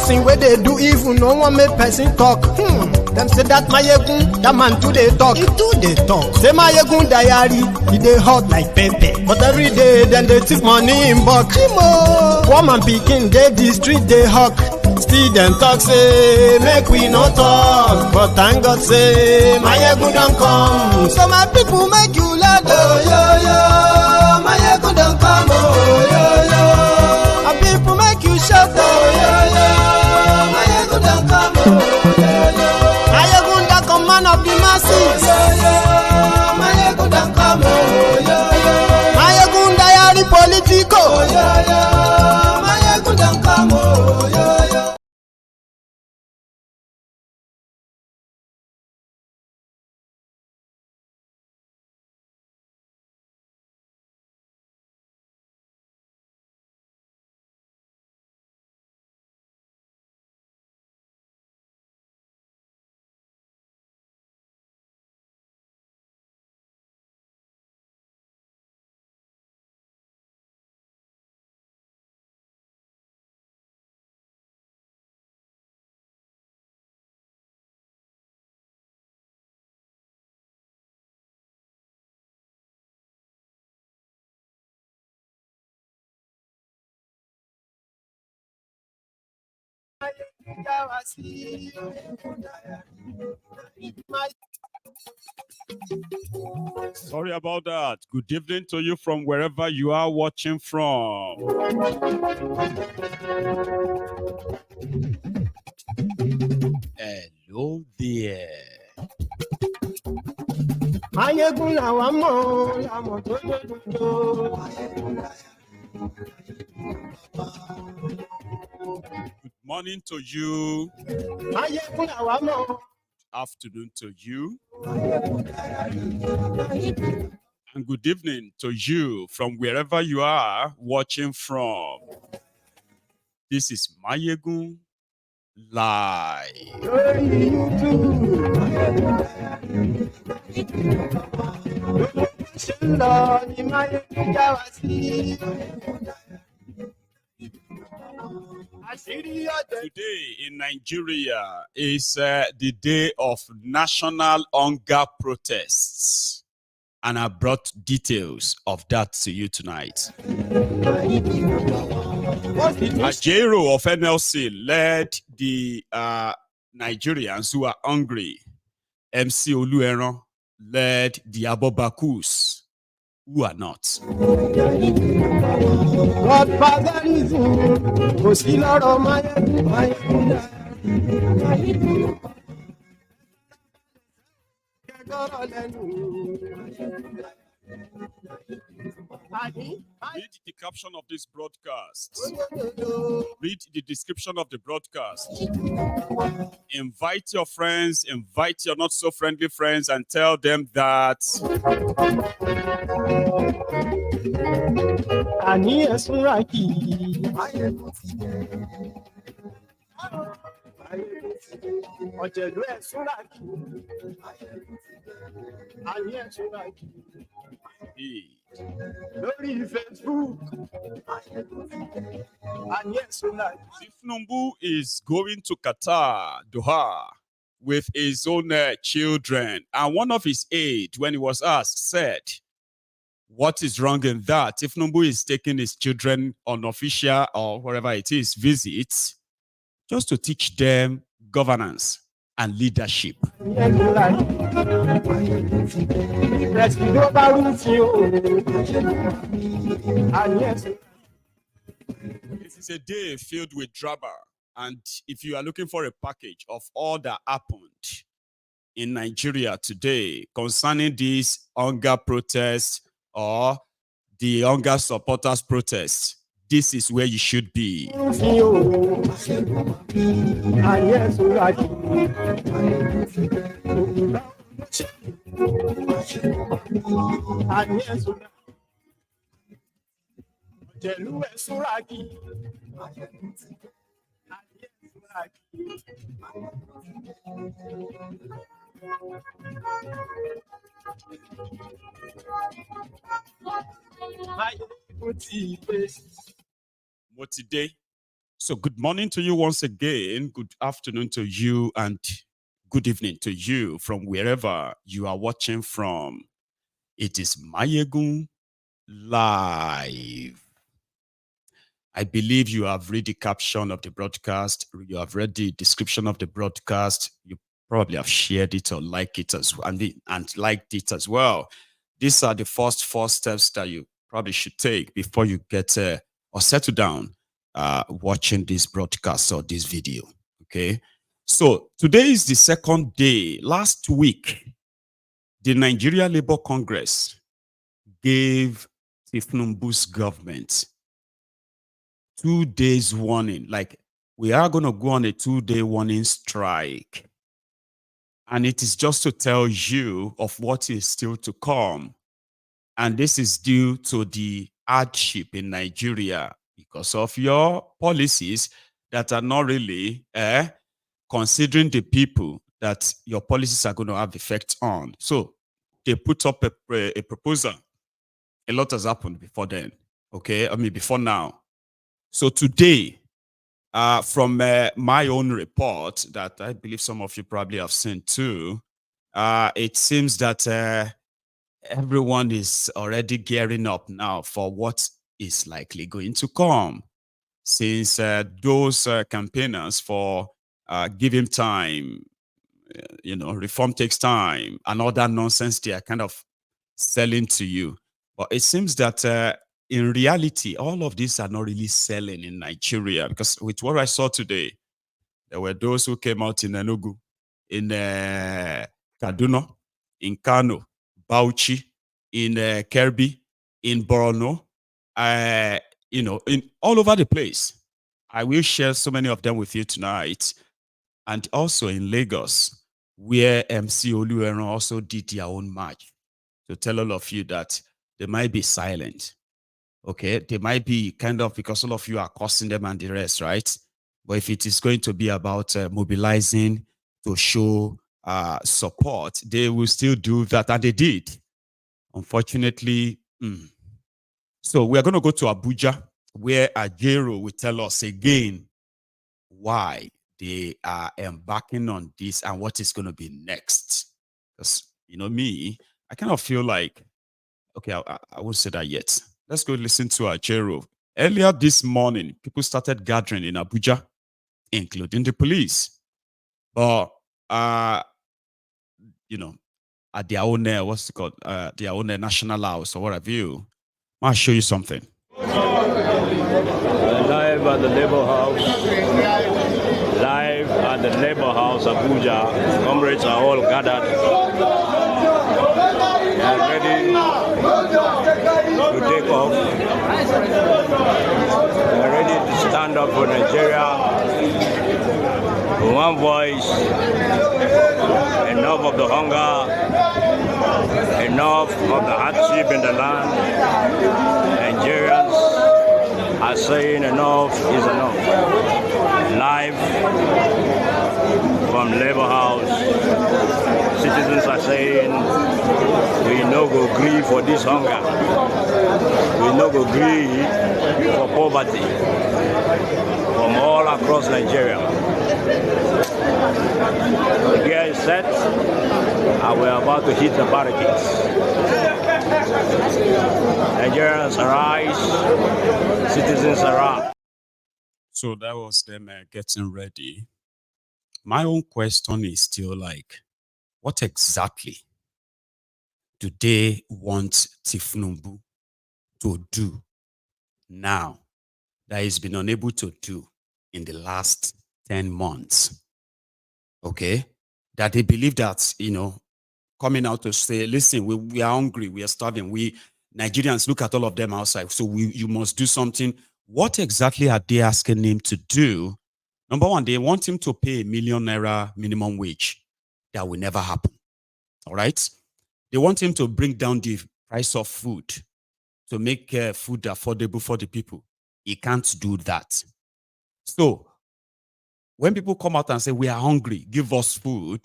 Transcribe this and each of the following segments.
person where they do evil, no one make person talk. Them say that Mayegun, that man too they talk. He too they talk. Say Mayegun diary, he they hot like pepper. But every day, then they take money in bulk. Woman picking, they the street they hawk. Still them talk say, make we no talk. But thank God say, Mayegun don't come. So my people make you laugh. Oh yo yo, Mayegun don't come. Oh yo yo, my people make you shout. Oh yo yo, Mayegun don't come. Oh yo yo, Mayegun the command of the masses. Oh yo yo, Mayegun don't come. Oh yo yo, Mayegun diary politico. Oh yo yo, Mayegun don't come. Oh yo yo. Sorry about that. Good evening to you from wherever you are watching from. Hello there. Good morning to you. Afternoon to you. And good evening to you from wherever you are watching from. This is Mayegun Live. Today in Nigeria is the day of national hunger protests, and I brought details of that to you tonight. Ajero of NLC led the Nigerians who are hungry. MC Olueran led the Abobakus who are not. Read the caption of this broadcast. Read the description of the broadcast. Invite your friends, invite your not so friendly friends, and tell them that Ifnumbu is going to Qatar, Doha, with his own children. And one of his aides, when he was asked, said, what is wrong in that? Ifnumbu is taking his children on official or wherever it is visits just to teach them governance and leadership. This is a day filled with drama, and if you are looking for a package of all that happened in Nigeria today concerning these hunger protests or the hunger supporters protests, this is where you should be. Motide So good morning to you once again. Good afternoon to you and good evening to you from wherever you are watching from. It is Mayegun Live. I believe you have read the caption of the broadcast. You have read the description of the broadcast. You probably have shared it or liked it as well, and liked it as well. These are the first 4 steps that you probably should take before you get or settle down watching this broadcast or this video. Okay. So today is the second day. Last week, the Nigeria Labour Congress gave Tifnumbu's government 2 days warning. Like, we are going to go on a 2-day warning strike. And it is just to tell you of what is still to come. And this is due to the hardship in Nigeria because of your policies that are not really considering the people that your policies are going to have effect on. So they put up a proposal. A lot has happened before then. Okay, I mean, before now. So today, from my own report that I believe some of you probably have seen too, it seems that everyone is already gearing up now for what is likely going to come, since those campaigners for give him time, reform takes time, and all that nonsense they are kind of selling to you. But it seems that in reality, all of these are not really selling in Nigeria, because with what I saw today, there were those who came out in Enugu, in Kaduna, in Kano, Bauchi, in Kerbi, in Borno, in all over the place. I will share so many of them with you tonight. And also in Lagos, where MC Olueran also did their own march, to tell all of you that they might be silent. Okay, they might be kind of, because all of you are cursing them and the rest, right? But if it is going to be about mobilizing to show support, they will still do that, and they did. Unfortunately, so we are going to go to Abuja, where Ajero will tell us again why they are embarking on this and what is going to be next. Because, me, I kind of feel like, okay, I won't say that yet. Let's go listen to Ajero. Earlier this morning, people started gathering in Abuja, including the police. But, at their own, what's it called? Their own national house or what have you. I'll show you something. Live at the Labour House. Live at the Labour House, Abuja. Comrades are all gathered. They are ready to take off. They are ready to stand up for Nigeria. One voice. Enough of the hunger. Enough of the hardship in the land. Nigerians are saying enough is enough. Live from Labour House, citizens are saying we no go gree for this hunger. We no go gree for poverty from all across Nigeria. The gear is set and we're about to hit the barricades. Nigerians arise, citizens arise. So that was them getting ready. My own question is still like, what exactly do they want Tifnumbu to do now that he's been unable to do in the last 10 months? Okay? That they believe that, coming out to say, listen, we are hungry, we are starving, Nigerians, look at all of them outside, so you must do something. What exactly are they asking him to do? Number one, they want him to pay ₦1 million minimum wage. That will never happen. All right? They want him to bring down the price of food, to make food affordable for the people. He can't do that. So, when people come out and say, we are hungry, give us food,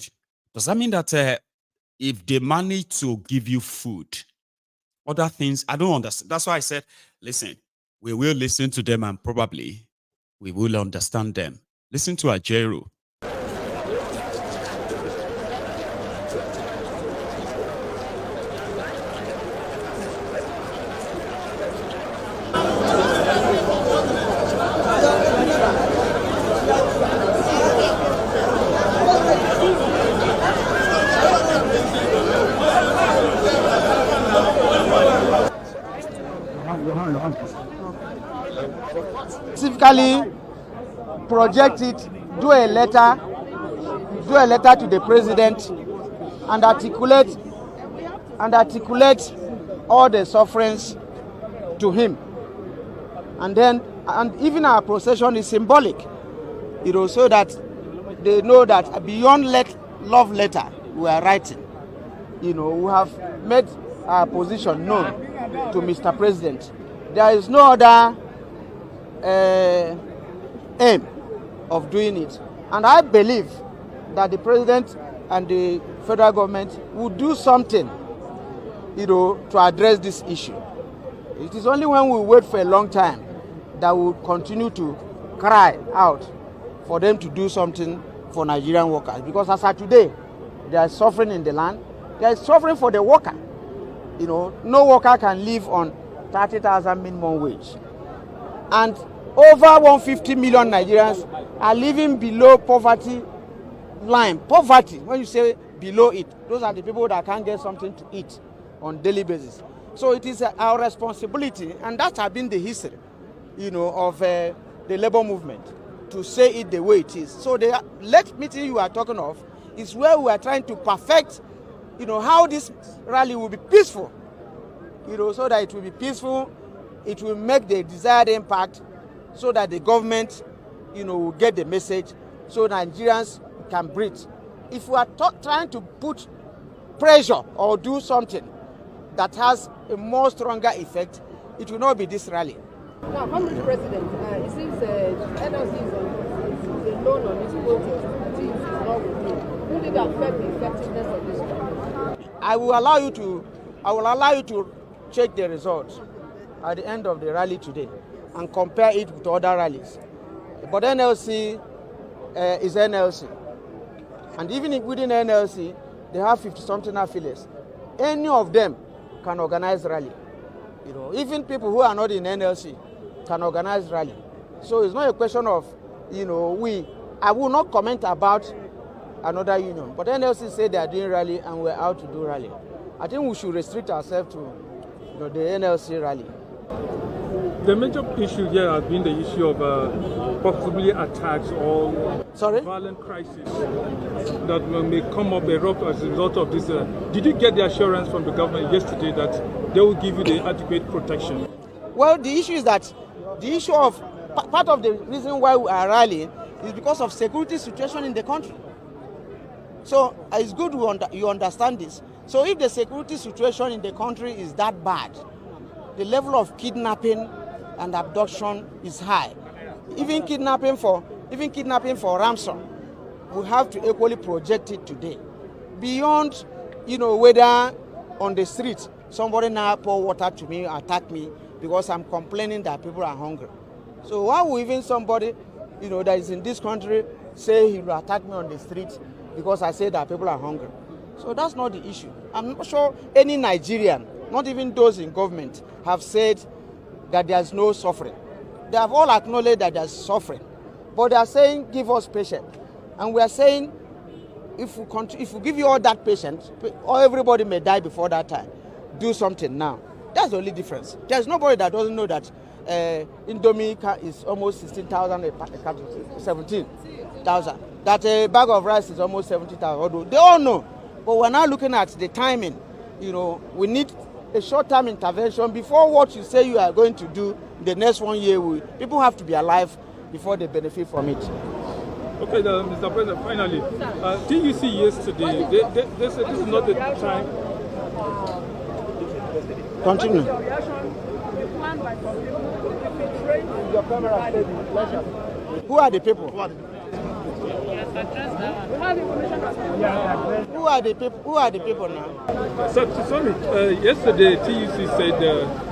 does that mean that if they manage to give you food, other things, I don't understand. That's why I said, listen, we will listen to them and probably we will understand them. Listen to Ajeru. Specifically project it, do a letter to the president and articulate all the sufferings to him. And even our procession is symbolic, so that they know that beyond love letter we are writing, we have made our position known to Mr. President. There is no other aim of doing it, and I believe that the president and the federal government will do something, to address this issue. It is only when we wait for a long time that we will continue to cry out for them to do something for Nigerian workers, because as of today, they are suffering in the land. They are suffering for the worker. No worker can live on 30,000 minimum wage, and over 150 million Nigerians are living below poverty line. Poverty, when you say below it, those are the people that can't get something to eat on daily basis. So it is our responsibility, and that has been the history, of the labor movement, to say it the way it is. So the late meeting you are talking of is where we are trying to perfect, how this rally will be peaceful, so that it will be peaceful, it will make the desired impact, so that the government, will get the message, so Nigerians can breathe. If we are trying to put pressure or do something that has a more stronger effect, it will not be this rally. Now, Mr. President, it seems NLC is alone on this protest. Things is not with you. Will it affect the effectiveness of this rally? I will allow you to check the results at the end of the rally today and compare it with other rallies. But NLC is NLC. And even within NLC, they have 50-something affiliates. Any of them can organize rally. Even people who are not in NLC can organize rally. So it's not a question of, I will not comment about another union. But NLC said they are doing rally and we're out to do rally. I think we should restrict ourselves to the NLC rally. The major issue here has been the issue of possibly attacks or violent crisis that may come up erupt as a result of this. Did you get the assurance from the government yesterday that they will give you the adequate protection? Well, the issue is that part of the reason why we are rallying is because of security situation in the country. So it's good you understand this. So if the security situation in the country is that bad, the level of kidnapping and abduction is high. Even kidnapping for ransom, we have to equally project it today. Beyond, whether on the street somebody now pour water to me, attack me because I'm complaining that people are hungry. So why would even somebody, that is in this country say he will attack me on the street because I say that people are hungry? So that's not the issue. I'm not sure any Nigerian, not even those in government, have said that there's no suffering. They have all acknowledged that there's suffering. But they are saying, give us patience. And we are saying, if we give you all that patience, or everybody may die before that time, do something now. That's the only difference. There's nobody that doesn't know that Indomie is almost 16,000, 17,000. That a bag of rice is almost 70,000. They all know. But we're now looking at the timing. We need a short-term intervention before what you say you are going to do the next 1 year. People have to be alive before they benefit from it. Okay, Mr. President, finally, TUC yesterday, they said this is not the time. Continue. Who are the people? Who are the people now? Sorry, yesterday TUC said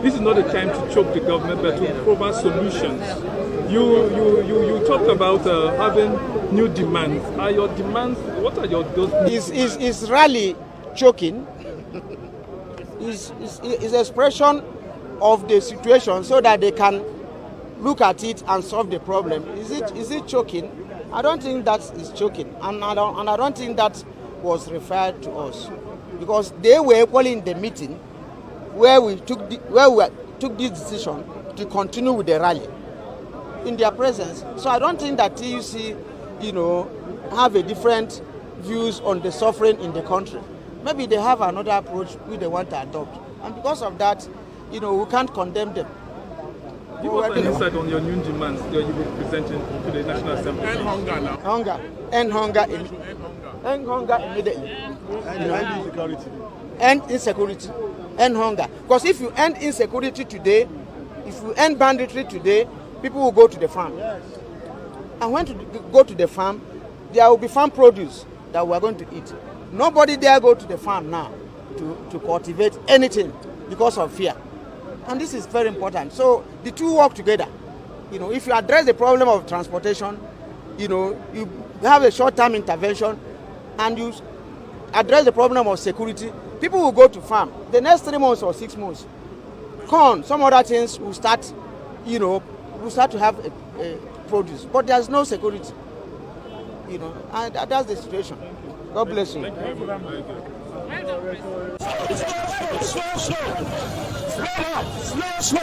this is not the time to choke the government, but to provide solutions You talked about having new demands. Are your demands? What are those? Is rally choking? Is expression of the situation so that they can look at it and solve the problem. Is it choking? I don't think that is choking, and I don't think that was referred to us, because they were equally in the meeting where we took this decision to continue with the rally in their presence. So I don't think that TUC, have a different views on the suffering in the country. Maybe they have another approach which they want to adopt, and because of that, we can't condemn them. Give us an insight on your new demands that you will be presenting to the National Assembly. End hunger now. End hunger immediately. End insecurity. End insecurity. End hunger. Because if you end insecurity today, if you end banditry today, people will go to the farm. Yes. And when to go to the farm, there will be farm produce that we are going to eat. Nobody dare go to the farm now to cultivate anything because of fear. And this is very important. So the two work together. If you address the problem of transportation, you have a short-term intervention, and you address the problem of security, people will go to farm. The next 3 months or 6 months, corn, some other things will start, will start to have a produce. But there's no security. And that's the situation. God bless you. Slow.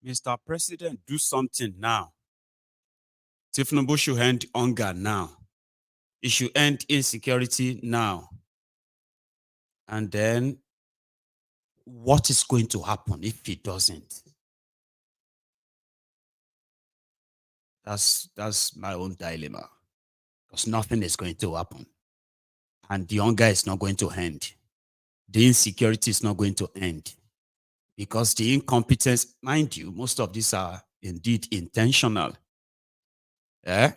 Mr. President, do something now. Tinubu should end hunger now. It should end insecurity now. And then, what is going to happen if it doesn't? That's my own dilemma. Because nothing is going to happen. And the hunger is not going to end. The insecurity is not going to end. Because the incompetence, mind you, most of these are indeed intentional. Yeah?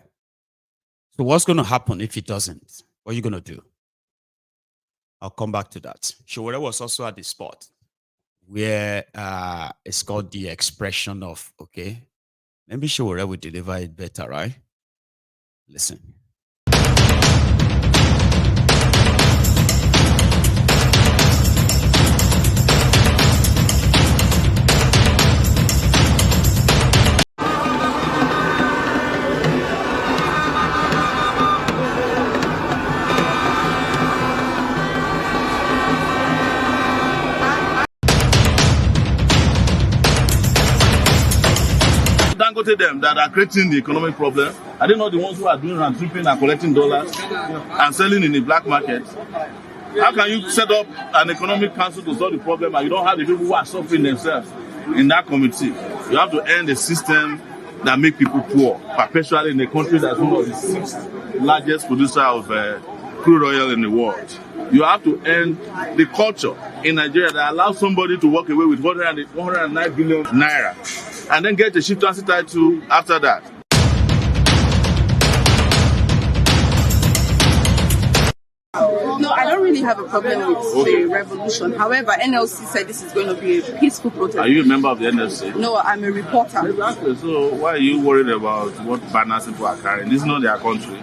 So what's going to happen if it doesn't? What are you going to do? I'll come back to that. Showore was also at the spot where it's called the expression of, okay, maybe Showore will deliver it better, right? Listen. Them that are creating the economic problem, are they not the ones who are doing and tripping and collecting dollars and selling in the black market? How can you set up an economic council to solve the problem and you don't have the people who are suffering themselves in that committee? You have to end a system that makes people poor, perpetually in a country that's one of the 6th largest producer of crude oil in the world. You have to end the culture in Nigeria that allows somebody to walk away with 109 billion naira and then get a ship transit title after that. No, I don't really have a problem with the revolution. However, NLC said this is going to be a peaceful protest. Are you a member of the NLC? No, I'm a reporter. Exactly. So why are you worried about what banners people are carrying? This is not their country.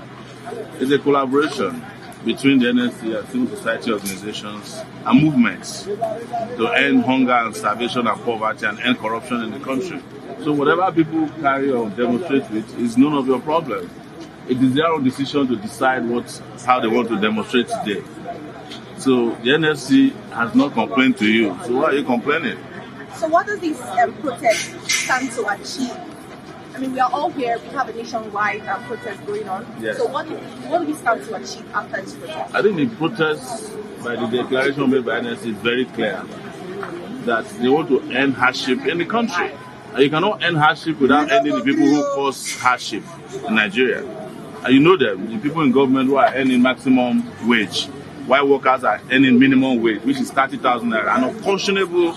It's a collaboration between the NLC and civil society organizations and movements to end hunger and starvation and poverty and end corruption in the country. So whatever people carry or demonstrate with is none of your problem. It is their own decision to decide how they want to demonstrate today. So the NLC has not complained to you. So why are you complaining? So what does this protest stand to achieve? I mean, we are all here. We have a nationwide protest going on. Yes. So what do we stand to achieve after this protest? I think the protest by the declaration made by NLC is very clear that they want to end hardship in the country. And you cannot end hardship without ending the people who cause hardship in Nigeria. And you know them, the people in government who are earning maximum wage, while workers are earning minimum wage, which is 30,000 naira, an unconscionable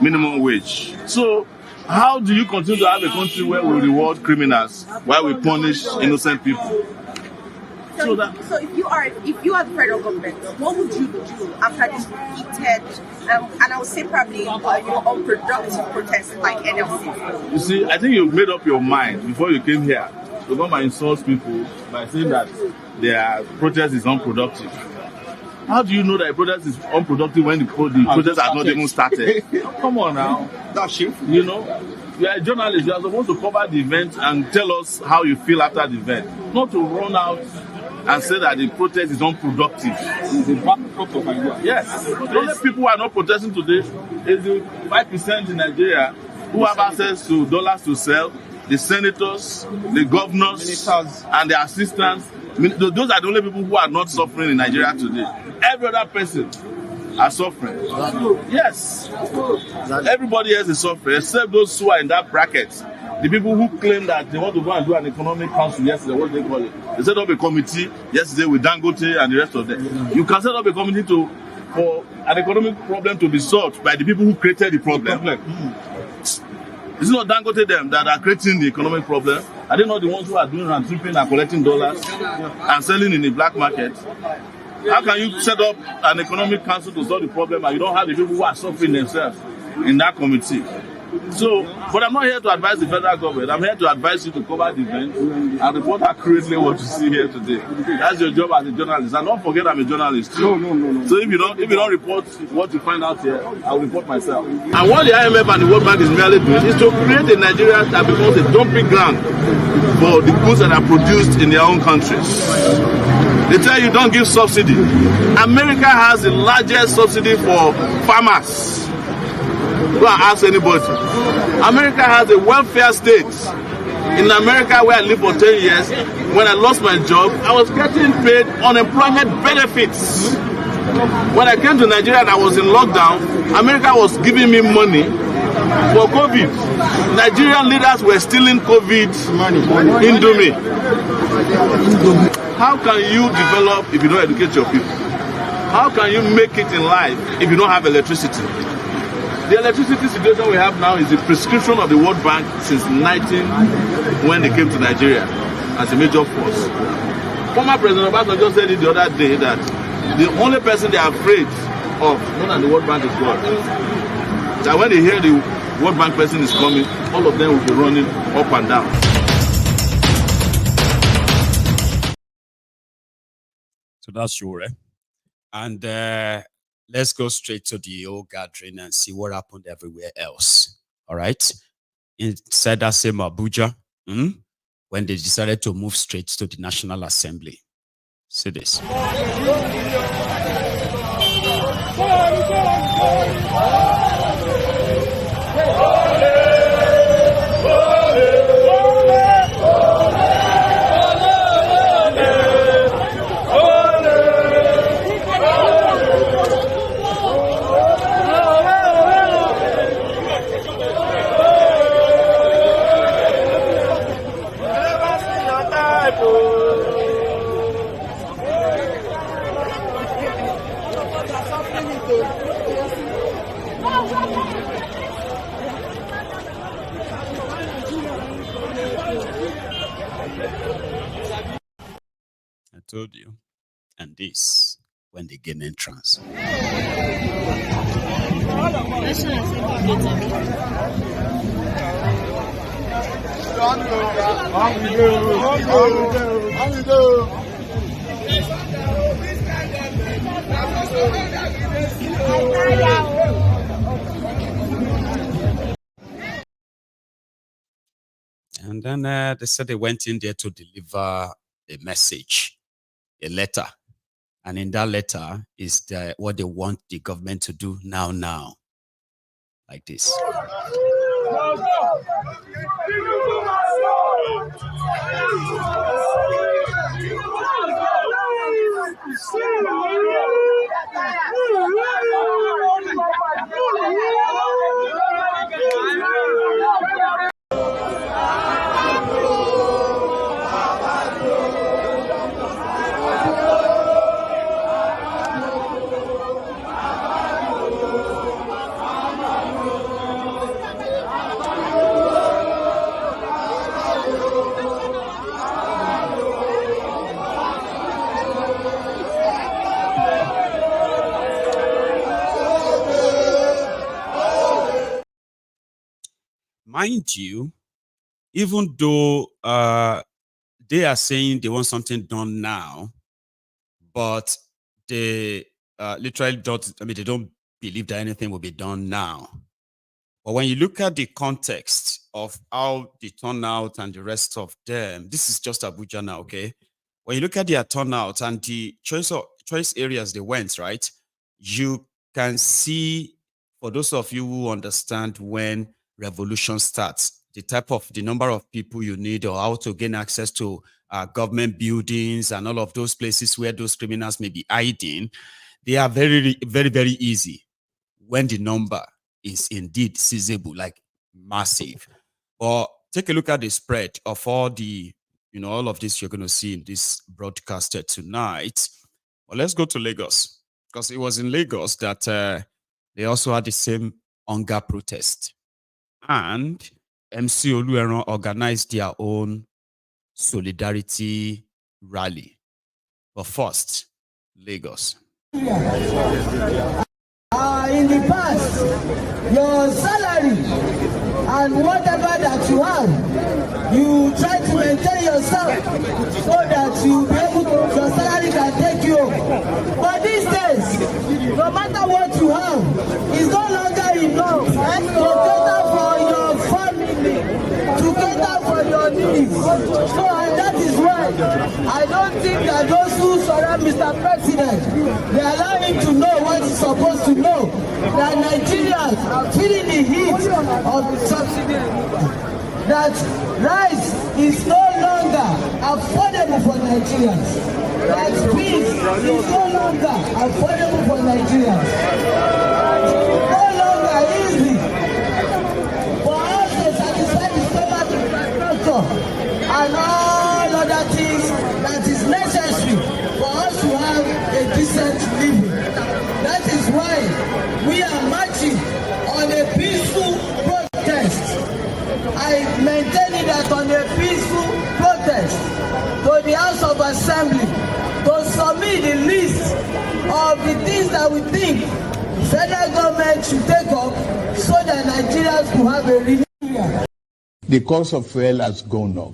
minimum wage. So how do you continue to have a country where we reward criminals while we punish innocent people? So if you are the federal government, what would you do after this heated and I would say probably unproductive protest like NLC? You see, I think you've made up your mind before you came here to come and insult people by saying that their protest is unproductive. How do you know that a protest is unproductive when the protest has not even started? Come on now. That's shameful. You know, you are a journalist. You are supposed to cover the event and tell us how you feel after the event. Not to run out and say that the protest is unproductive. It's a backdrop of Nigeria. Yes. The only people who are not protesting today is the 5% in Nigeria who have access to dollars to sell, the senators, the governors, ministers, and the assistants. Those are the only people who are not suffering in Nigeria today. Every other person are suffering. Yes. Everybody else is suffering, except those who are in that bracket. The people who claim that they want to go and do an economic council yesterday, what do they call it? They set up a committee yesterday with Dangote and the rest of them. You can set up a committee for an economic problem to be solved by the people who created the problem. It's not Dangote them that are creating the economic problem. Are they not the ones who are doing and tripping and collecting dollars and selling in the black market? How can you set up an economic council to solve the problem and you don't have the people who are suffering themselves in that committee? So, but I'm not here to advise the federal government. I'm here to advise you to cover the event and report accurately what you see here today. That's your job as a journalist. And don't forget I'm a journalist too. No. So if you don't report what you find out here, I'll report myself. And what the IMF and the World Bank is merely doing is to create a Nigeria that becomes a dumping ground for the goods that are produced in their own countries. They tell you don't give subsidy. America has the largest subsidy for farmers. Go and ask anybody. America has a welfare state. In America, where I lived for 10 years, when I lost my job, I was getting paid unemployment benefits. When I came to Nigeria and I was in lockdown, America was giving me money for COVID. Nigerian leaders were stealing COVID money. Indomie. How can you develop if you don't educate your people? How can you make it in life if you don't have electricity? The electricity situation we have now is the prescription of the World Bank since 19 when they came to Nigeria as a major force. Former President Obama just said it the other day that the only person they are afraid of more than the World Bank is God. That when they hear the World Bank person is coming, all of them will be running up and down. So that's sure, eh? And let's go straight to the old gathering and see what happened everywhere else. All right. Inside that same Abuja, when they decided to move straight to the National Assembly. See this. I told you. And this when they gain entrance. And then they said they went in there to deliver a message, a letter. And in that letter is what they want the government to do now. Like this. mind you, even though they are saying they want something done now, but they literally don't, they don't believe that anything will be done now. But when you look at the context of how the turnout and the rest of them, this is just Abuja now, okay? When you look at their turnout and the choice areas they went, right? You can see, for those of you who understand when revolution starts, the number of people you need or how to gain access to government buildings and all of those places where those criminals may be hiding, they are very, very, very easy when the number is indeed sizable, like massive. But take a look at the spread of all the, all of this you're going to see in this broadcasted tonight. Well, let's go to Lagos, because it was in Lagos that they also had the same hunger protest. And MC Olueron organized their own solidarity rally. But first, Lagos. In the past, your salary and whatever that you have, you try to maintain yourself so that you be able to, your salary can take you. But these days, no matter what you have, it's no longer enough to cater for your family, to cater for your needs. So that is why I don't think that those who surround Mr. President, they allow him to know what he's supposed to know. That Nigerians are feeling the heat of the subsidy. That rice is no longer affordable for Nigerians. That peace is no longer affordable for Nigerians. No longer easy for us to satisfy the stomach infrastructure and all other things that is necessary for us to have a decent living. That is why we are marching on a peaceful protest. I maintain it that on a peaceful protest to the House of Assembly to submit the list of the things that we think the federal government should take up so that Nigerians will have a renewal. The cost of fuel has gone up.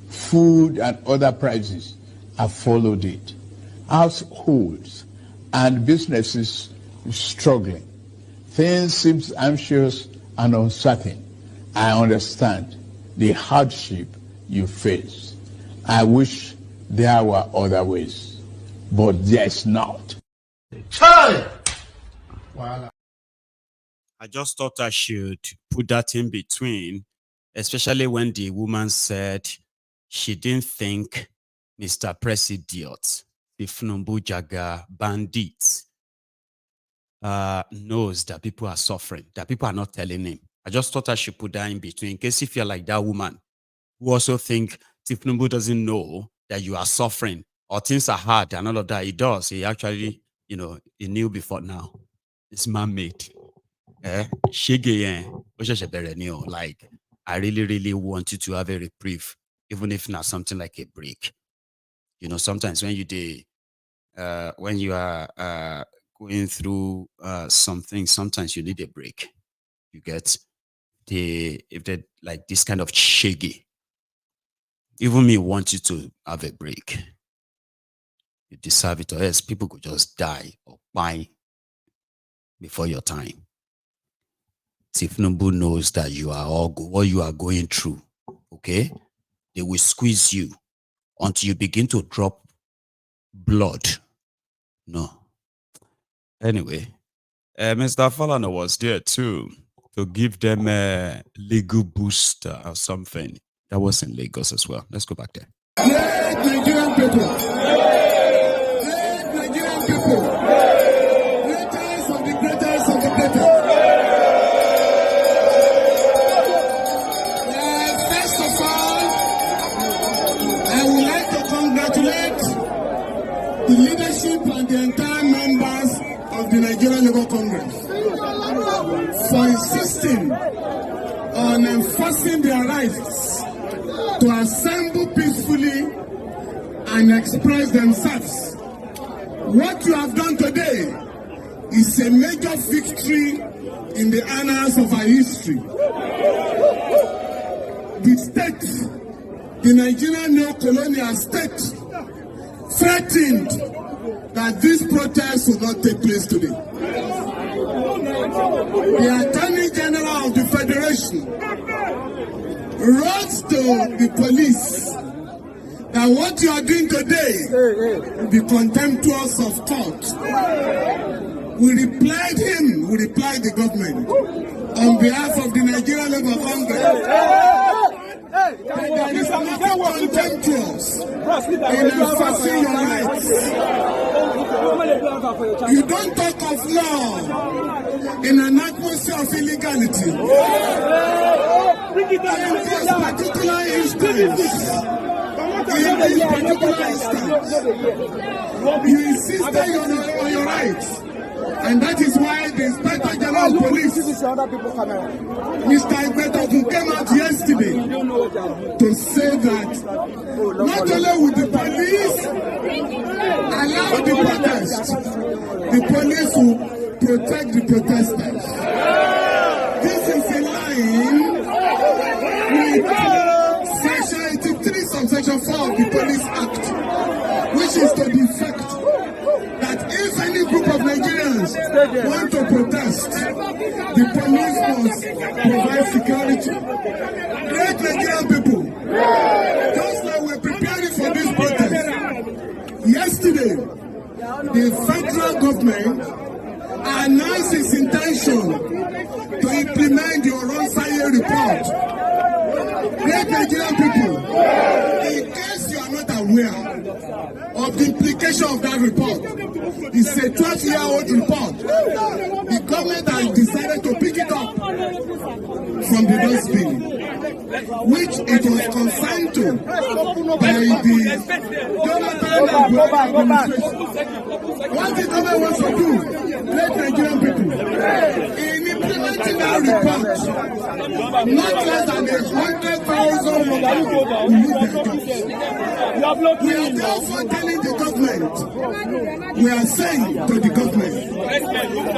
Food and other prices have followed it. Households and businesses struggling. Things seem anxious and uncertain. I understand the hardship you face. I wish there were other ways, but there's not. I just thought I should put that in between, especially when the woman said she didn't think Mr. President, the Funumbu Jaga bandits, knows that people are suffering, that people are not telling him. I just thought I should put that in between in case if you're like that woman who also think Tifnumbu doesn't know that you are suffering or things are hard and all of that. He does. He actually, he knew before now. It's man-made. Like, I really, really want you to have a reprieve, even if not something like a break. Sometimes when you are going through something, sometimes you need a break. You get if they like this kind of shaggy. Even me want you to have a break. You deserve it, or else people could just die or buy before your time. Tifnumbu knows that you are all what you are going through. Okay, they will squeeze you until you begin to drop blood. No. Anyway, Mr. Falana was there too to give them a legal boost or something. That was in Lagos as well. Let's go back there. Great Nigerian people. Great Nigerian people. Greatest of the greatest of the greatest. First of all, I would like to congratulate the leadership and the entire members of the Nigerian Labour Congress for insisting on enforcing their rights to assemble peacefully and express themselves. What you have done today is a major victory in the annals of our history. the state, the Nigerian neo-colonial state, threatened that this protest will not take place today. The Attorney General of the Federation wrote to the police that what you are doing today will be contemptuous of court. We replied the government on behalf of the Nigerian Labour Congress. There is nothing contemptuous in enforcing your rights. You don't talk of law in an atmosphere of illegality. In this particular instance, you insisted on your rights. And that is why the Inspector General of Police, Mr. Igbetogun, came out yesterday to say that not only would the police allow the protest, the police will protect the protesters. This is in line with Section 83, subsection 4 of the Police Act, which is to the effect that if any group of Nigerians want to protest, the police must provide security. Great Nigerian people, just like we're preparing for this protest, yesterday, the federal government announced its intention to implement the Oronsaye report. Great Nigerian people, in case you are not aware of the implication of that report, it's a 12-year-old report. The government has decided to pick it up from the dustbin, which it was consigned to by the Jonathan and Buhari administration. What the government wants to do, great Nigerian people, in implementing that report, not less than 100,000 people will lose their jobs. We are therefore telling the government, we are saying to the government,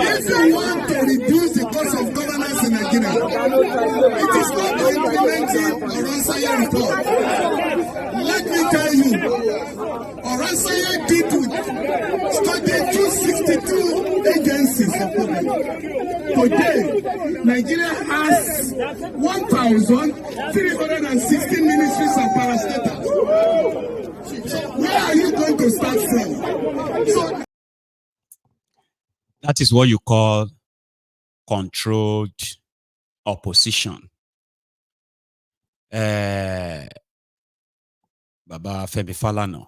if you want to reduce the cost of governance in Nigeria, it is not by implementing Oronsaye report. Let me tell you, Oronsaye did studied 262 agencies of government. Today, Nigeria has 1,316 ministries and parastatals. So where are you going to start from? That is what you call controlled opposition. Baba Femi Falana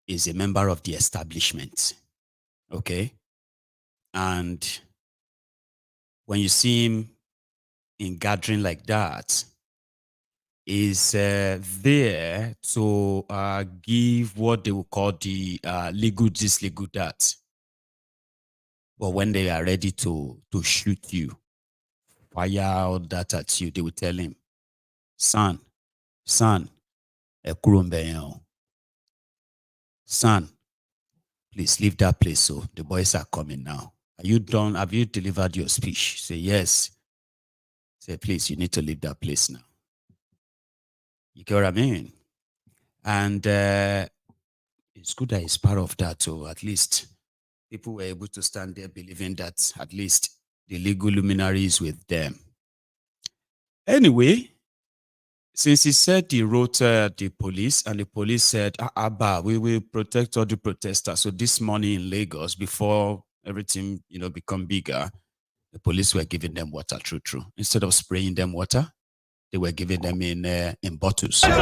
is a member of the establishment. Okay? And when you see him in gathering like that, is there to give what they will call the legal this, legal that. But when they are ready to shoot you, fire all that at you, they will tell him, son, son, please leave that place. So the boys are coming now. Are you done? Have you delivered your speech? Say yes. Say, please, you need to leave that place now. You get what I mean? And it's good that it's part of that. So at least people were able to stand there believing that at least the legal luminary is with them. Anyway, since he said he wrote the police, and the police said, Abba, we will protect all the protesters. So this morning in Lagos, before everything, become bigger, the police were giving them water, true. Instead of spraying them water, they were giving them in bottles. It is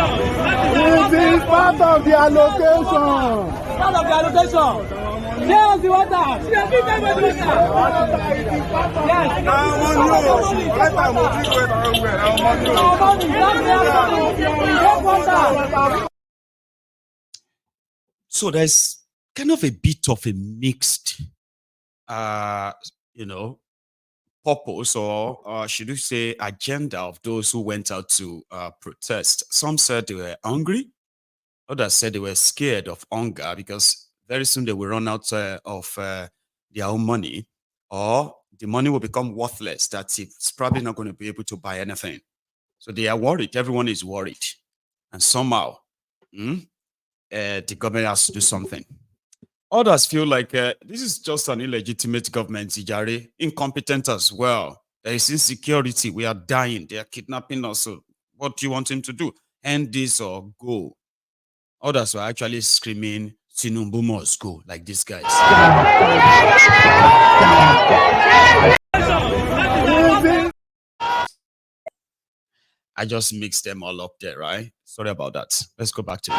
part of the allocation. Part of the allocation. Yes, the water. So there's kind of a bit of a mixed, purpose, or should we say agenda, of those who went out to protest. Some said they were hungry. Others said they were scared of hunger because very soon they will run out of their own money, or the money will become worthless, that it's probably not going to be able to buy anything. So they are worried. Everyone is worried. And somehow, the government has to do something. Others feel like this is just an illegitimate government, Ijare, incompetent as well. There is insecurity. We are dying. They are kidnapping us. So what do you want him to do? End this or go? Others were actually screaming, Tinubu must go, like these guys. I just mixed them all up there, right? Sorry about that. Let's go back to it.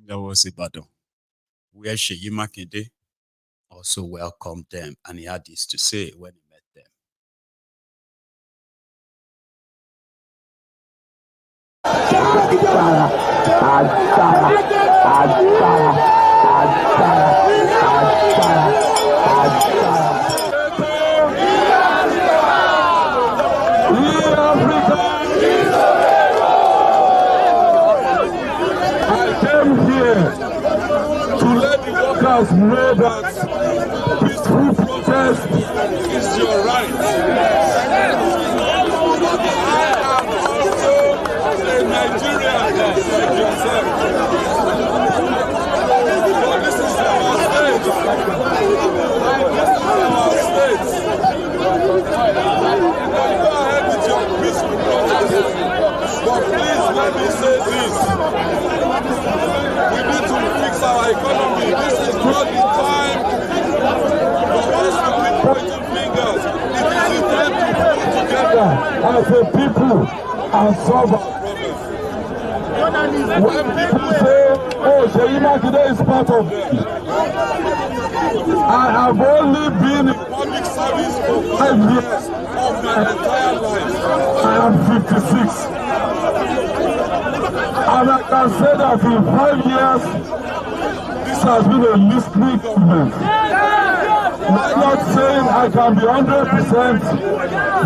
That was Ibadan, where Seyi Makinde also welcomed them, and he had this to say when he met them. Know that peaceful protest is your right. I am also a Nigerian like yourself. But this is our state. This is our state. Go ahead with your peaceful protest. But please let me say this. We need to fix our economy. This is not the time for us to keep pointing fingers. It is the time to pull together as a people and solve our problems. When people say, oh, Seyi Makinde is part of it, I have only been in public service for 5 years of my entire life. I am 56. And I can say that in 5 years, this has been a listening government. I'm not saying I can be 100%,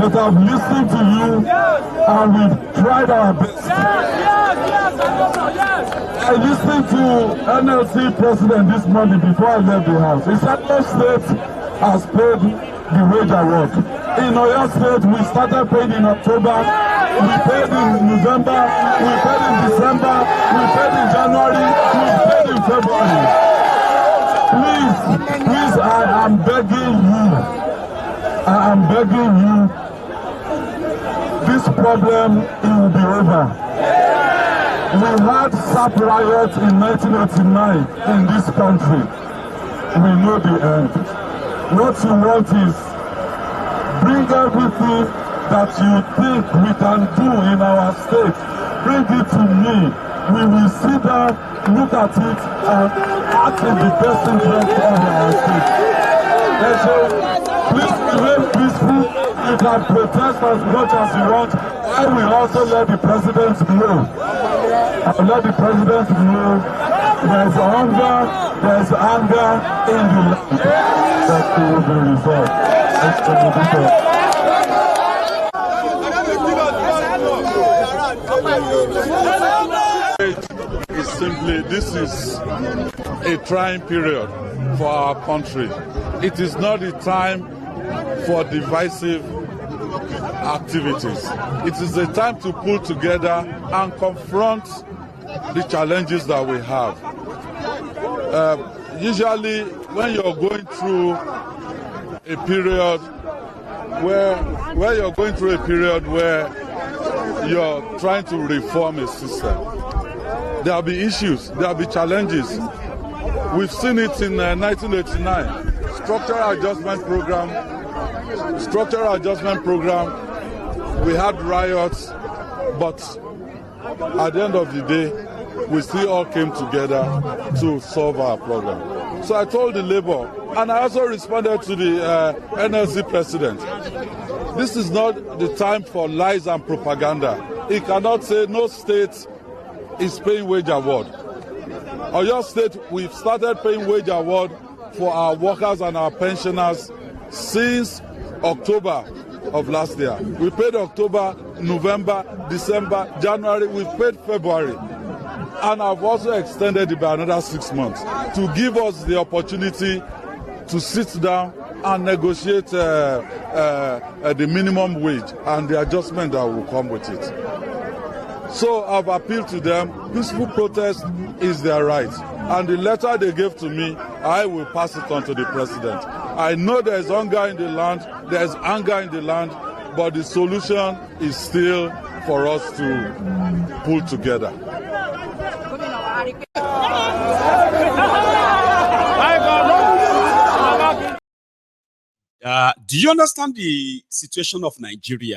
but I've listened to you and we've tried our best. I listened to NLC president this morning before I left the house. He said no state has paid the wage award. In Oyo State, we started paying in October, we paid in November, we paid in December, we paid in January, we paid in February. Please, I am begging you, this problem will be over. We had SAP riots in 1989 in this country. We know the end. What you want is bring everything that you think we can do in our state. Bring it to me. We will sit down, look at it, and act in the best interest of our state. And so, please remain peaceful. You can protest as much as you want. I will also let the president know. I'll let the president know there's hunger, there's anger in the land. That will be resolved. It's simply, this is a trying period for our country. It is not a time for divisive activities. It is a time to pull together and confront the challenges that we have. Usually, when you're going through a period where you're trying to reform a system, there'll be issues, there'll be challenges. We've seen it in 1989, structural adjustment program. We had riots, but at the end of the day, we still all came together to solve our problem. So I told the Labour, and I also responded to the NLC president, this is not the time for lies and propaganda. He cannot say no state is paying wage award. Oyo State, we've started paying wage award for our workers and our pensioners since October of last year. We paid October, November, December, January, we've paid February. And I've also extended it by another 6 months to give us the opportunity to sit down and negotiate the minimum wage and the adjustment that will come with it. So I've appealed to them. Peaceful protest is their right. And the letter they gave to me, I will pass it on to the president. I know there's hunger in the land, there's anger in the land, but the solution is still for us to pull together. Do you understand the situation of Nigeria?